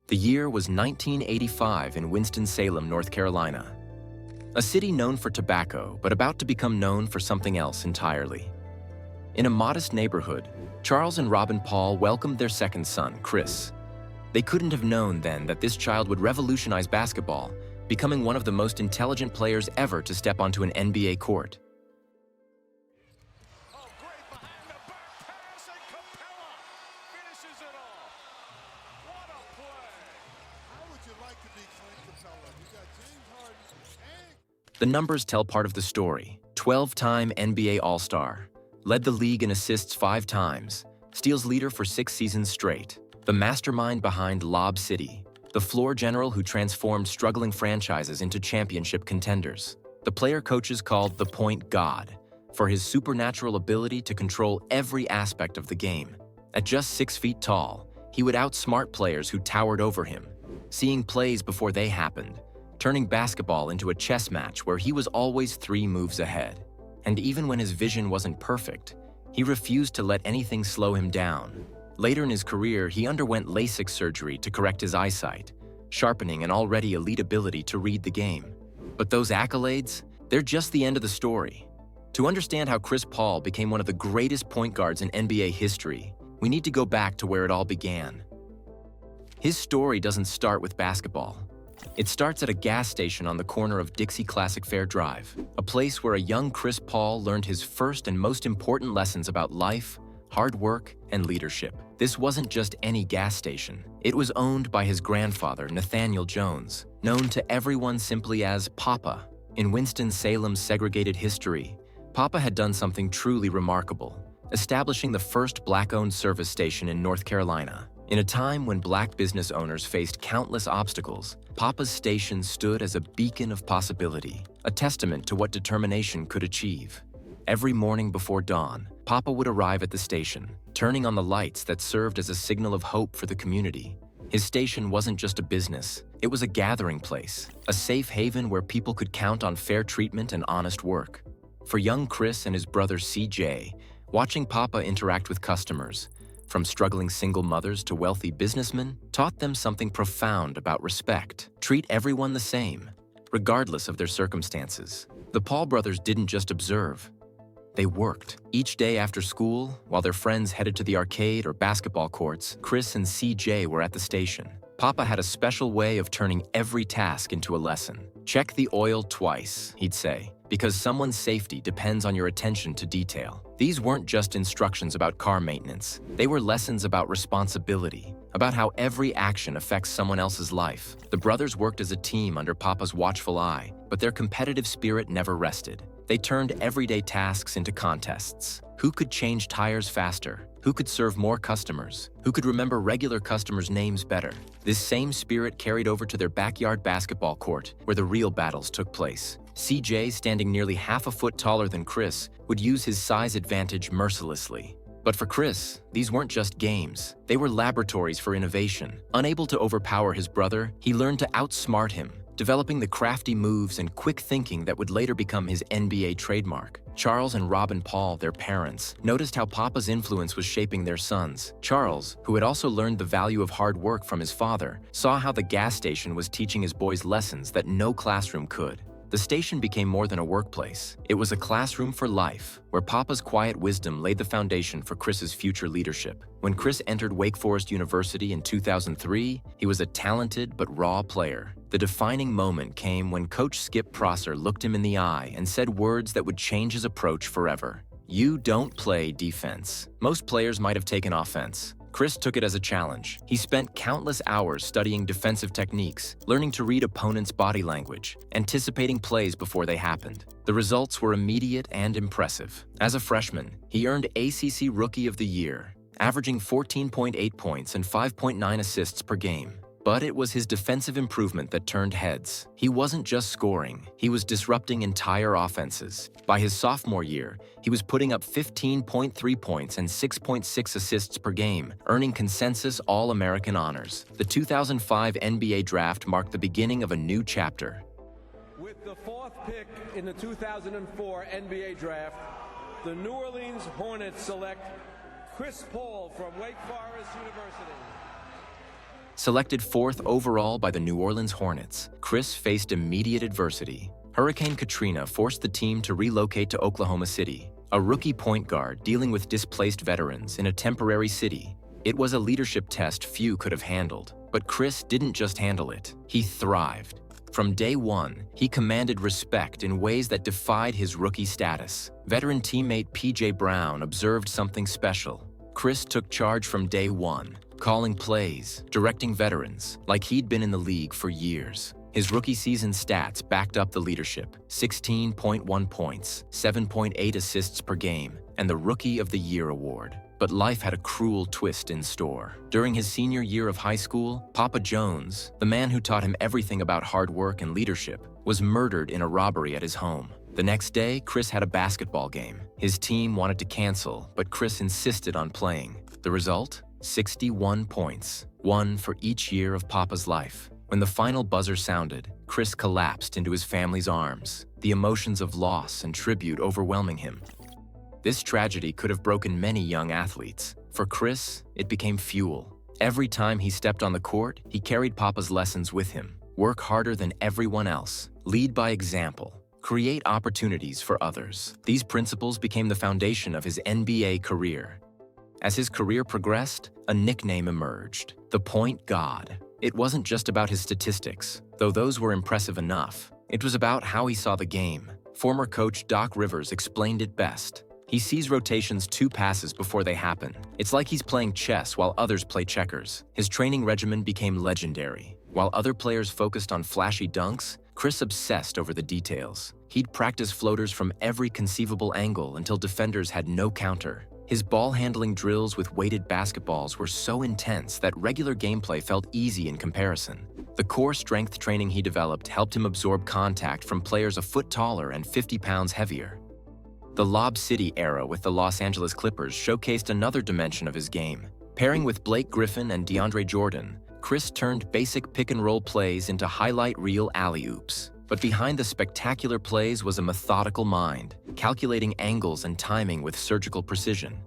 The year was 1985 in Winston-Salem, North Carolina. A city known for tobacco, but about to become known for something else entirely. In a modest neighborhood, Charles and Robin Paul welcomed their second son, Chris. They couldn't have known then that this child would revolutionize basketball, becoming one of the most intelligent players ever to step onto an NBA court. The numbers tell part of the story. 12-time NBA All-Star, led the league in assists 5 times, steals leader for 6 seasons straight, the mastermind behind Lob City, the floor general who transformed struggling franchises into championship contenders. The player coaches called the Point God for his supernatural ability to control every aspect of the game. At just 6 feet tall, he would outsmart players who towered over him, seeing plays before they happened, turning basketball into a chess match where he was always 3 moves ahead. And even when his vision wasn't perfect, he refused to let anything slow him down. Later in his career, he underwent LASIK surgery to correct his eyesight, sharpening an already elite ability to read the game. But those accolades, they're just the end of the story. To understand how Chris Paul became one of the greatest point guards in NBA history, we need to go back to where it all began. His story doesn't start with basketball. It starts at a gas station on the corner of Dixie Classic Fair Drive, a place where a young Chris Paul learned his first and most important lessons about life, hard work, and leadership. This wasn't just any gas station. It was owned by his grandfather, Nathaniel Jones, known to everyone simply as Papa. In Winston-Salem's segregated history, Papa had done something truly remarkable, establishing the first Black-owned service station in North Carolina. In a time when Black business owners faced countless obstacles, Papa's station stood as a beacon of possibility, a testament to what determination could achieve. Every morning before dawn, Papa would arrive at the station, turning on the lights that served as a signal of hope for the community. His station wasn't just a business, it was a gathering place, a safe haven where people could count on fair treatment and honest work. For young Chris and his brother CJ, watching Papa interact with customers, from struggling single mothers to wealthy businessmen, taught them something profound about respect. Treat everyone the same, regardless of their circumstances. The Paul brothers didn't just observe. They worked. Each day after school, while their friends headed to the arcade or basketball courts, Chris and CJ were at the station. Papa had a special way of turning every task into a lesson. Check the oil twice, he'd say, because someone's safety depends on your attention to detail. These weren't just instructions about car maintenance. They were lessons about responsibility, about how every action affects someone else's life. The brothers worked as a team under Papa's watchful eye, but their competitive spirit never rested. They turned everyday tasks into contests. Who could change tires faster? Who could serve more customers? Who could remember regular customers' names better? This same spirit carried over to their backyard basketball court, where the real battles took place. CJ, standing nearly half a foot taller than Chris, would use his size advantage mercilessly. But for Chris, these weren't just games. They were laboratories for innovation. Unable to overpower his brother, he learned to outsmart him, developing the crafty moves and quick thinking that would later become his NBA trademark. Charles and Robin Paul, their parents, noticed how Papa's influence was shaping their sons. Charles, who had also learned the value of hard work from his father, saw how the gas station was teaching his boys lessons that no classroom could. The station became more than a workplace. It was a classroom for life, where Papa's quiet wisdom laid the foundation for Chris's future leadership. When Chris entered Wake Forest University in 2003, he was a talented but raw player. The defining moment came when Coach Skip Prosser looked him in the eye and said words that would change his approach forever. "You don't play defense." Most players might have taken offense. Chris took it as a challenge. He spent countless hours studying defensive techniques, learning to read opponents' body language, anticipating plays before they happened. The results were immediate and impressive. As a freshman, he earned ACC Rookie of the Year, averaging 14.8 points and 5.9 assists per game. But it was his defensive improvement that turned heads. He wasn't just scoring, he was disrupting entire offenses. By his sophomore year, he was putting up 15.3 points and 6.6 assists per game, earning consensus All-American honors. The 2005 NBA Draft marked the beginning of a new chapter. With the 4th pick in the 2004 NBA Draft, the New Orleans Hornets select Chris Paul from Wake Forest University. Selected 4th overall by the New Orleans Hornets, Chris faced immediate adversity. Hurricane Katrina forced the team to relocate to Oklahoma City, a rookie point guard dealing with displaced veterans in a temporary city. It was a leadership test few could have handled, but Chris didn't just handle it, he thrived. From day one, he commanded respect in ways that defied his rookie status. Veteran teammate P.J. Brown observed something special. Chris took charge from day one, calling plays, directing veterans, like he'd been in the league for years. His rookie season stats backed up the leadership: 16.1 points, 7.8 assists per game, and the Rookie of the Year award. But life had a cruel twist in store. During his senior year of high school, Papa Jones, the man who taught him everything about hard work and leadership, was murdered in a robbery at his home. The next day, Chris had a basketball game. His team wanted to cancel, but Chris insisted on playing. The result? 61 points, one for each year of Papa's life. When the final buzzer sounded, Chris collapsed into his family's arms, the emotions of loss and tribute overwhelming him. This tragedy could have broken many young athletes. For Chris, it became fuel. Every time he stepped on the court, he carried Papa's lessons with him. Work harder than everyone else. Lead by example. Create opportunities for others. These principles became the foundation of his NBA career. As his career progressed, a nickname emerged: the Point God. It wasn't just about his statistics, though those were impressive enough. It was about how he saw the game. Former coach Doc Rivers explained it best. He sees rotations 2 passes before they happen. It's like he's playing chess while others play checkers. His training regimen became legendary. While other players focused on flashy dunks, Chris obsessed over the details. He'd practice floaters from every conceivable angle until defenders had no counter. His ball-handling drills with weighted basketballs were so intense that regular gameplay felt easy in comparison. The core strength training he developed helped him absorb contact from players a foot taller and 50 pounds heavier. The Lob City era with the Los Angeles Clippers showcased another dimension of his game. Pairing with Blake Griffin and DeAndre Jordan, Chris turned basic pick-and-roll plays into highlight reel alley-oops. But behind the spectacular plays was a methodical mind, calculating angles and timing with surgical precision.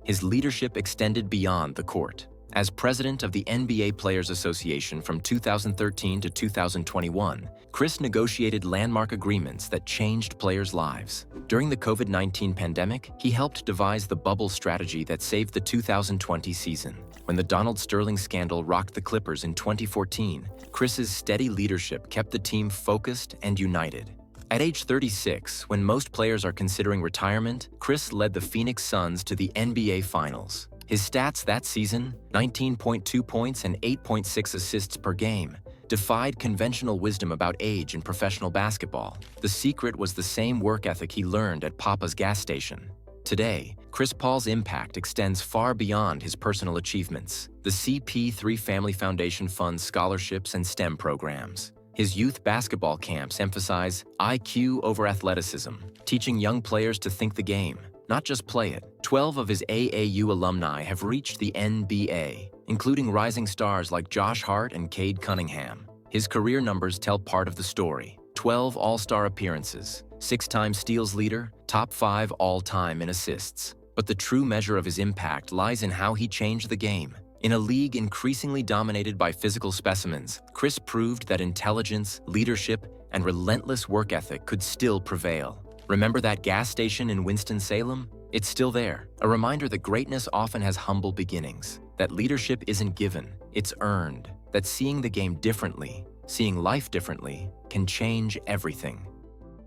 His leadership extended beyond the court. As president of the NBA Players Association from 2013 to 2021, Chris negotiated landmark agreements that changed players' lives. During the COVID-19 pandemic, he helped devise the bubble strategy that saved the 2020 season. When the Donald Sterling scandal rocked the Clippers in 2014, Chris's steady leadership kept the team focused and united. At age 36, when most players are considering retirement, Chris led the Phoenix Suns to the NBA Finals. His stats that season, 19.2 points and 8.6 assists per game, defied conventional wisdom about age in professional basketball. The secret was the same work ethic he learned at Papa's gas station. Today, Chris Paul's impact extends far beyond his personal achievements. The CP3 Family Foundation funds scholarships and STEM programs. His youth basketball camps emphasize IQ over athleticism, teaching young players to think the game, not just play it. 12 of his AAU alumni have reached the NBA, including rising stars like Josh Hart and Cade Cunningham. His career numbers tell part of the story: 12 All-Star appearances, 6-time steals leader, top 5 all-time in assists. But the true measure of his impact lies in how he changed the game. In a league increasingly dominated by physical specimens, Chris proved that intelligence, leadership, and relentless work ethic could still prevail. Remember that gas station in Winston-Salem? It's still there, a reminder that greatness often has humble beginnings, that leadership isn't given, it's earned, that seeing the game differently, seeing life differently, can change everything.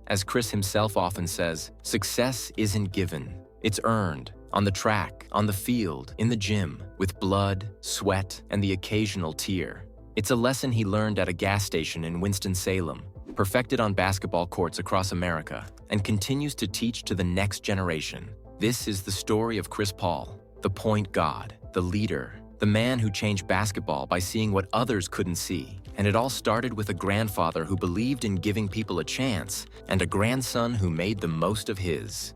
As Chris himself often says, success isn't given, it's earned. On the track, on the field, in the gym, with blood, sweat, and the occasional tear. It's a lesson he learned at a gas station in Winston-Salem, perfected on basketball courts across America, and continues to teach to the next generation. This is the story of Chris Paul, the point god, the leader, the man who changed basketball by seeing what others couldn't see. And it all started with a grandfather who believed in giving people a chance, and a grandson who made the most of his.